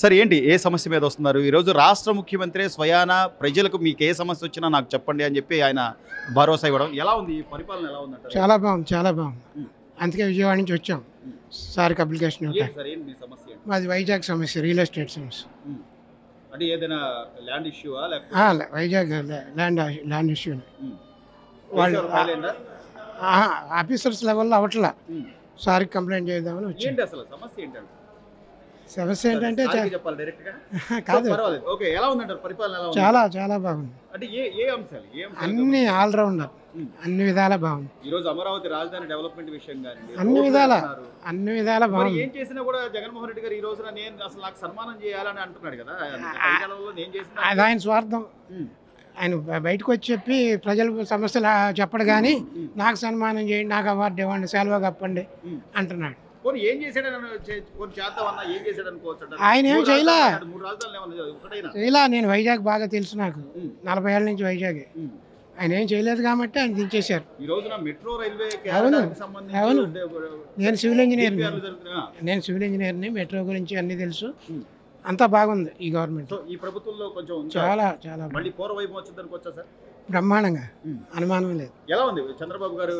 సరే ఏంటి ఏ సమస్య మీద వస్తున్నారు ఈరోజు? రాష్ట్ర ముఖ్యమంత్రి స్వయాన ప్రజలకు మీకు ఏ సమస్య వచ్చినా నాకు చెప్పండి అని చెప్పి ఆయన భరోసా ఇవ్వడం ఎలా ఉంది? ఈ పరిపాలన ఎలా ఉందంటారు? చాలా బాగుంది, చాలా బాగుంది. అందుకే విజయవాడ నుంచి వచ్చాం సార్కి అప్లికేషన్ ఏంటి ఇవ్వడానికి. సార్ ఏంటి మీ సమస్య ఏంటి? మాది వైజాగ్ సమస్య, రియల్ ఎస్టేట్ సమస్య. అంటే ఏదైనా ల్యాండ్ ఇష్యూవా వైజాగ్ ల్యాండ్ ఇష్యూ. వాళ్ళు ఆఫీసర్స్ లెవెల్లో అవట్లా. సార్కి కంప్లైంట్ చేద్దామని వచ్చాం. ఏంటి అసలు సమస్య ఏంటంటే? సమస్య ఏంటంటే చెప్పాలి డైరెక్ట్ గా కాదు, పర్వాలేదు. ఓకే, ఎలా ఉందంటారు పరిపాలన? ఎలా ఉంది? చాలా చాలా బాగుంది. అంటే ఏ అంశాలు అన్ని ఆల్రౌండర్, అన్ని విధాలా బాగుంది. ఈ రోజు అమరావతి రాజధాని డెవలప్మెంట్ విషయం కానీ అన్ని విధాలా బాగుంది. ఏం చేసినా కూడా జగన్మోహన్ రెడ్డి గారు ఈ రోజున నేను అసలు నాకు సన్మానం చేయాలని అంటున్నాడు కదా. నేను చేసిన అది ఆయన స్వార్థం. ఆయన బయటకు వచ్చి చెప్పి ప్రజల సమస్యలు చెప్పడు కానీ నాకు సన్మానం చేయండి, నాకు అవార్డు ఇవ్వండి, సెలవు కప్పండి అంటున్నాడు. ఏం చేశాడని చేద్దామన్నా ఏం చేశాడు అనుకోవచ్చు. ఆయన ఏం చేయలే. 3 రాజధానులు ఒకటైనా చేయలా. నేను వైజాగ్ బాగా తెలుసు, నాకు 40 ఏళ్ళ నుంచి వైజాగ్. ఆయన ఏం చేయలేదు కాబట్టి ఆయన దించేశారు. ఈ రోజున మెట్రో రైల్వే అవును. నేను సివిల్ ఇంజనీర్ మెట్రో గురించి అన్ని తెలుసు. అంతా బాగుంది ఈ గవర్నమెంట్. ఈ ప్రభుత్వంలో కొంచెం చాలా చాలా మళ్ళీ పూర్వవైపు వచ్చింది అనుకోవచ్చా సార్? బ్రహ్మాండంగా, అనుమానం లేదు. ఎలా ఉంది చంద్రబాబు గారు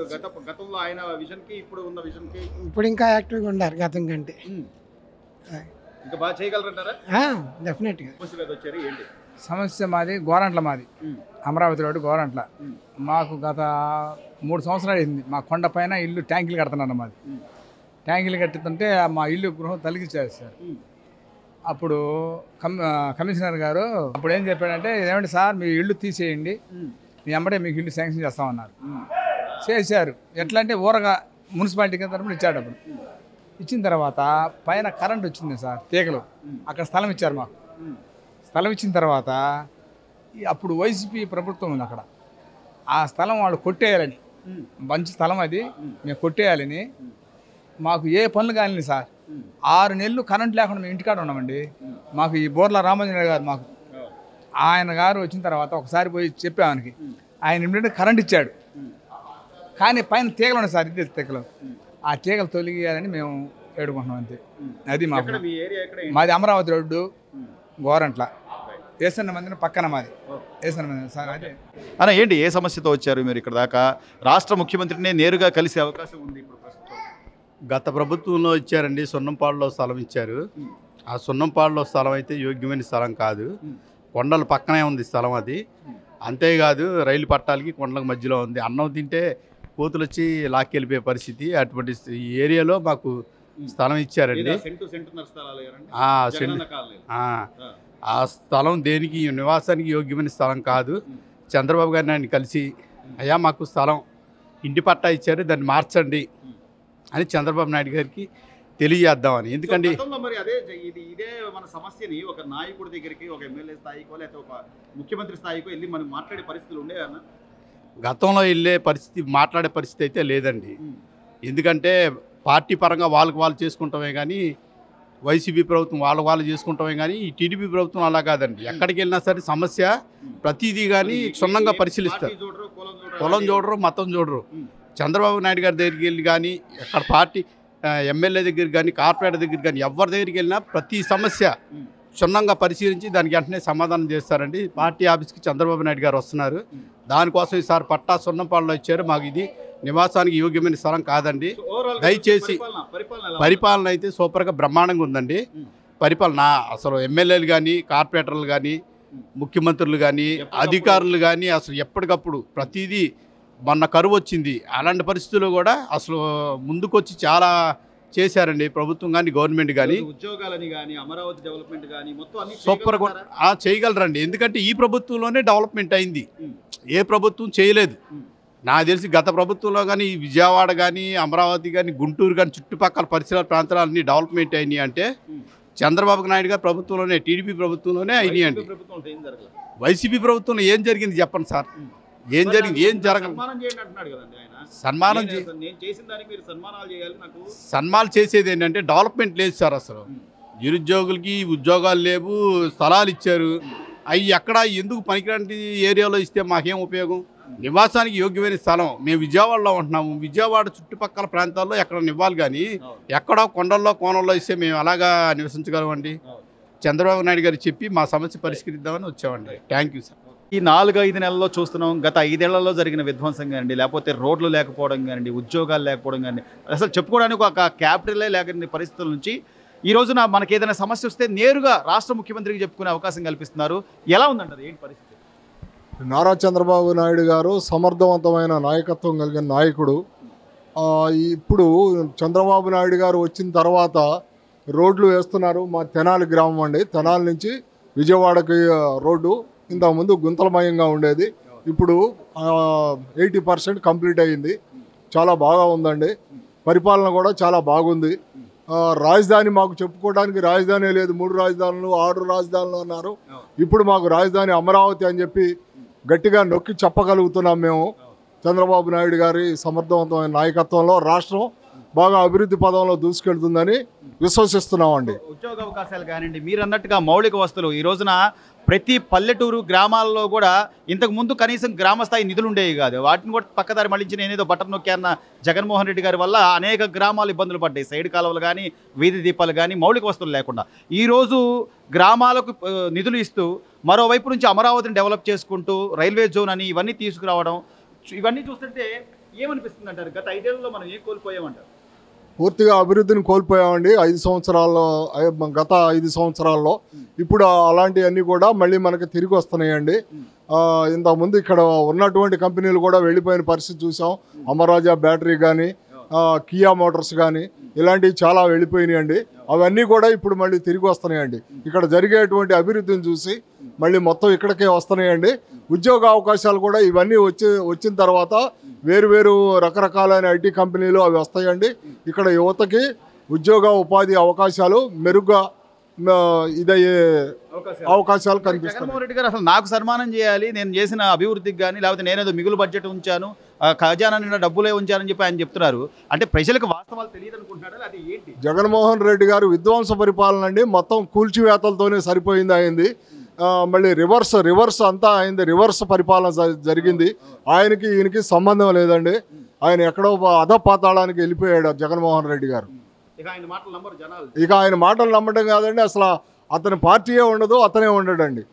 గతంలో ఆయన విజన్ కి ఇప్పుడు ఉన్న విజన్ కి? ఇప్పుడు ఇంకా యాక్టివ్గా ఉండారు గతం కంటే. ఇంకా బాగా చేయగలరంటారా? డెఫినెట్గా. వచ్చారు ఏంటి సమస్య? మాది గోరంట్ల, మాది అమరావతి రోడ్డు గోరంట్ల. మాకు గత 3 సంవత్సరాలు అయింది మా కొండ పైన ఇల్లు ట్యాంకులు కడుతున్నారు. మాది ట్యాంకులు కట్టుతుంటే మా ఇల్లు గృహం తొలగించారు సార్. అప్పుడు కమిషనర్ గారు అప్పుడు ఏం చెప్పాడంటే, ఏమంటే సార్ మీ ఇల్లు తీసేయండి, మీ అమ్మడే మీకు ఇల్లు శాంక్షన్ చేస్తామన్నారు. చేశారు. ఎట్లా అంటే ఊరగా మున్సిపాలిటీకి తరపున ఇచ్చాడు. అప్పుడు ఇచ్చిన తర్వాత పైన కరెంట్ వచ్చింది సార్, తీగలు. అక్కడ స్థలం ఇచ్చారు మాకు. స్థలం ఇచ్చిన తర్వాత అప్పుడు వైసీపీ ప్రభుత్వం ఉంది అక్కడ. ఆ స్థలం వాళ్ళు కొట్టేయాలని, మంచి స్థలం అది, మేము కొట్టేయాలని మాకు ఏ పనులు కాలేదు సార్. 6 నెలలు కరెంట్ లేకుండా మేము ఇంటికాడ ఉన్నామండి. మాకు ఈ బోర్ల రామాంజనేయ గారు, మాకు ఆయన గారు వచ్చిన తర్వాత ఒకసారి పోయి చెప్పా ఆయనకి. ఆయన ఇమ్మీడియట్గా కరెంట్ ఇచ్చాడు. కానీ పైన తీగలు ఉన్నాయి సార్, ఇద్దరు తీగలు. ఆ తీగలు తొలగియాలని మేము ఏడుకుంటున్నాం అంతే. అది మాది అమరావతి రోడ్డు గోరంట్ల, ఏసన్న మందిరం పక్కన మాది. ఏసన్న మందిరం సార్. అదే అన్న ఏంటి ఏ సమస్యతో వచ్చారు మీరు ఇక్కడ దాకా? రాష్ట్ర ముఖ్యమంత్రిని నేరుగా కలిసే అవకాశం ఉంది ఇప్పుడు ప్రస్తుతం. గత ప్రభుత్వంలో ఇచ్చారండి, సున్నంపాడులో స్థలం ఇచ్చారు. ఆ సున్నంపాడులో స్థలం అయితే యోగ్యమైన స్థలం కాదు. కొండల పక్కనే ఉంది స్థలం అది. అంతేకాదు రైలు పట్టాలకి కొండలకు మధ్యలో ఉంది. అన్నం తింటే కోతులు వచ్చి లాక్కెళ్ళిపోయే పరిస్థితి. అటువంటి ఈ ఏరియాలో మాకు స్థలం ఇచ్చారండి. ఆ స్థలం దేనికి నివాసానికి యోగ్యమైన స్థలం కాదు. చంద్రబాబు గారిని ఆయన కలిసి, అయ్యా మాకు స్థలం ఇంటి పట్టా ఇచ్చారు, దాన్ని మార్చండి అని చంద్రబాబు నాయుడు గారికి తెలియజేద్దామని. ఎందుకంటే మరి అదే ఇదే మన సమస్యని ఒక నాయకుడి దగ్గరికి, ఒక ఎమ్మెల్యే స్థాయికో లేకపోతే ఒక ముఖ్యమంత్రి స్థాయికో వెళ్ళి మనం మాట్లాడే పరిస్థితులు ఉండేవన్నా? గతంలో వెళ్ళే పరిస్థితి, మాట్లాడే పరిస్థితి అయితే లేదండి. ఎందుకంటే పార్టీ పరంగా వాళ్ళు చేసుకుంటామే కానీ, వైసీపీ ప్రభుత్వం వాళ్ళు చేసుకుంటామే కానీ, ఈ టీడీపీ ప్రభుత్వం అలా కాదండి. ఎక్కడికి వెళ్ళినా సరే సమస్య ప్రతిదీ కానీ క్షుణ్ణంగా పరిశీలిస్తారు. కులం చూడరు, మతం చూడరు. చంద్రబాబు నాయుడు గారి దగ్గరికి వెళ్ళి కానీ, ఎక్కడ పార్టీ ఎమ్మెల్యే దగ్గరికి కానీ, కార్పొరేటర్ దగ్గరికి కానీ, ఎవరి దగ్గరికి వెళ్ళినా ప్రతి సమస్య క్షుణ్ణంగా పరిశీలించి దానికి వెంటనే సమాధానం చేస్తారండి. పార్టీ ఆఫీస్కి చంద్రబాబు నాయుడు గారు వస్తున్నారు. దానికోసం ఈసారి పట్టా సున్నంపాడులో ఇచ్చారు. మాకు ఇది నివాసానికి యోగ్యమైన స్థలం కాదండి. దయచేసి పరిపాలన అయితే సూపర్గా బ్రహ్మాండంగా ఉందండి. పరిపాలన అసలు ఎమ్మెల్యేలు కానీ, కార్పొరేటర్లు కానీ, ముఖ్యమంత్రులు కానీ, అధికారులు కానీ అసలు ఎప్పటికప్పుడు ప్రతిదీ. మొన్న కరువు వచ్చింది, అలాంటి పరిస్థితుల్లో కూడా అసలు ముందుకొచ్చి చాలా చేశారండి ప్రభుత్వం కానీ, గవర్నమెంట్ కానీ. ఉద్యోగాలని కానీ, అమరావతి డెవలప్మెంట్ కానీ మొత్తం అన్ని సూపర్గా చేయగలరండి. ఎందుకంటే ఈ ప్రభుత్వంలోనే డెవలప్మెంట్ అయింది, ఏ ప్రభుత్వం చేయలేదు. నాకు తెలిసి గత ప్రభుత్వంలో కానీ విజయవాడ కానీ, అమరావతి కానీ, గుంటూరు కానీ, చుట్టుపక్కల పరిసర ప్రాంతాలన్నీ డెవలప్మెంట్ అయినాయి అంటే చంద్రబాబు నాయుడు గారి ప్రభుత్వంలోనే, టీడీపీ ప్రభుత్వంలోనే అయినాయి అండి. వైసీపీ ప్రభుత్వంలో ఏం జరిగింది చెప్పండి సార్? ఏం జరిగింది? ఏం జరగదు. సన్మానం సన్మానాలు చేసేది ఏంటంటే డెవలప్మెంట్ లేదు సార్. అసలు నిరుద్యోగులకి ఉద్యోగాలు లేవు, స్థలాలు ఇచ్చారు. అవి ఎక్కడ ఎందుకు పనికిరాని ఏరియాలో ఇస్తే మాకేం ఉపయోగం? నివాసానికి యోగ్యమైన స్థలం మేము విజయవాడలో ఉంటున్నాము. విజయవాడ చుట్టుపక్కల ప్రాంతాల్లో ఎక్కడ ఇవ్వాలి కానీ, ఎక్కడో కొండల్లో కోణంలో ఇస్తే మేము అలాగా నివసించగలమండి? చంద్రబాబు నాయుడు గారు చెప్పి మా సమస్య పరిష్కరిద్దామని వచ్చామండి. Thank you sir. ఈ 4-5 నెలల్లో చూస్తున్నాం, గత 5 ఏళ్లలో జరిగిన విధ్వంసం కానివ్వండి, లేకపోతే రోడ్లు లేకపోవడం కానివ్వండి, ఉద్యోగాలు లేకపోవడం కానీ, అసలు చెప్పుకోవడానికి ఒక క్యాపిటలే లేని పరిస్థితుల నుంచి ఈ రోజున మనకి ఏదైనా సమస్య వస్తే నేరుగా రాష్ట్ర ముఖ్యమంత్రికి చెప్పుకునే అవకాశం కల్పిస్తున్నారు. ఎలా ఉందంటారు, ఏంటి పరిస్థితి? నారా చంద్రబాబు నాయుడు గారు సమర్థవంతమైన నాయకత్వం కలిగిన నాయకుడు. ఇప్పుడు చంద్రబాబు నాయుడు గారు వచ్చిన తర్వాత రోడ్లు వేస్తున్నారు. మా తెనాలి గ్రామం అండి, తెనాలి నుంచి విజయవాడకి రోడ్డు ఇంతకుముందు గుంతలమయంగా ఉండేది, ఇప్పుడు 80% కంప్లీట్ అయ్యింది. చాలా బాగా ఉందండి, పరిపాలన కూడా చాలా బాగుంది. రాజధాని మాకు చెప్పుకోవడానికి రాజధాని లేదు, 3 రాజధానులు 6 రాజధానులు అన్నారు. ఇప్పుడు మాకు రాజధాని అమరావతి అని చెప్పి గట్టిగా నొక్కి చెప్పగలుగుతున్నాం మేము. చంద్రబాబు నాయుడు గారి సమర్థవంతమైన నాయకత్వంలో రాష్ట్రం బాగా అభివృద్ధి పదంలో దూసుకెళ్తుందని విశ్వసిస్తున్నామండి. ఉద్యోగ అవకాశాలు కానివ్వండి, మీరు అన్నట్టుగా మౌలిక వస్తువులు ఈ రోజున ప్రతి పల్లెటూరు గ్రామాల్లో కూడా ఇంతకు ముందు కనీసం గ్రామస్థాయి నిధులు ఉండేవి కాదు. వాటిని కూడా పక్కదారి మళ్ళించి నేనేదో బటన్ నొక్కాన్న జగన్మోహన్ రెడ్డి గారి వల్ల అనేక గ్రామాలు ఇబ్బందులు పడ్డాయి. సైడ్ కాలువలు కానీ, వీధి దీపాలు కానీ, మౌలిక వస్తువులు లేకుండా. ఈరోజు గ్రామాలకు నిధులు ఇస్తూ మరోవైపు నుంచి అమరావతిని డెవలప్ చేసుకుంటూ రైల్వే జోన్ అని ఇవన్నీ తీసుకురావడం, ఇవన్నీ చూస్తుంటే ఏమనిపిస్తుంది అంటారు? గత 5 ఏళ్లలో మనం ఏం కోల్పోయామంటారు? పూర్తిగా అభివృద్ధిని కోల్పోయామండి 5 సంవత్సరాల్లో, గత 5 సంవత్సరాల్లో. ఇప్పుడు అలాంటివన్నీ కూడా మళ్ళీ మనకి తిరిగి వస్తున్నాయండి. ఇంతకుముందు ఇక్కడ ఉన్నటువంటి కంపెనీలు కూడా వెళ్ళిపోయిన పరిస్థితి చూసాం. అమరాజా బ్యాటరీ కానీ, కియా మోటార్స్ కానీ ఇలాంటివి చాలా వెళ్ళిపోయినాయండి. అవన్నీ కూడా ఇప్పుడు మళ్ళీ తిరిగి వస్తున్నాయండి. ఇక్కడ జరిగేటువంటి అభివృద్ధిని చూసి మళ్ళీ మొత్తం ఇక్కడికే వస్తున్నాయండి. ఉద్యోగ అవకాశాలు కూడా ఇవన్నీ వచ్చిన తర్వాత వేరు రకరకాలైన ఐటీ కంపెనీలు అవి వస్తాయండి. ఇక్కడ యువతకి ఉద్యోగ ఉపాధి అవకాశాలు మెరుగ్గా ఇదయ్యే అవకాశాలు కనిపిస్తాయి. జగన్మోహన్ రెడ్డి గారు అసలు నాకు సన్మానం చేయాలి, నేను చేసిన అభివృద్ధికి కానీ, లేకపోతే నేనేదో మిగులు బడ్జెట్ ఉంచాను, ఖజానా నిండా డబ్బులే ఉంచానని చెప్పి ఆయన చెప్తున్నారు. అంటే ప్రజలకు వాస్తవాలు తెలియదు అనుకుంటున్నారా, అది ఏంటి? జగన్మోహన్ రెడ్డి గారు విధ్వంస పరిపాలన అండి, మొత్తం కూల్చివేతలతోనే సరిపోయింది అయింది. మళ్ళీ రివర్స్ అంతా అయింది, రివర్స్ పరిపాలన జరిగింది. ఆయనకి ఈయనకి సంబంధం లేదండి. ఆయన ఎక్కడో అధపాతాళానికి వెళ్ళిపోయాడు జగన్మోహన్ రెడ్డి గారు. ఇక ఆయన మాటలు నమ్మరు జనాలు. ఇక ఆయన మాటలు నమ్మడం కాదండి, అసలు అతని పార్టీయే ఉండదు, అతనే ఉండడండి.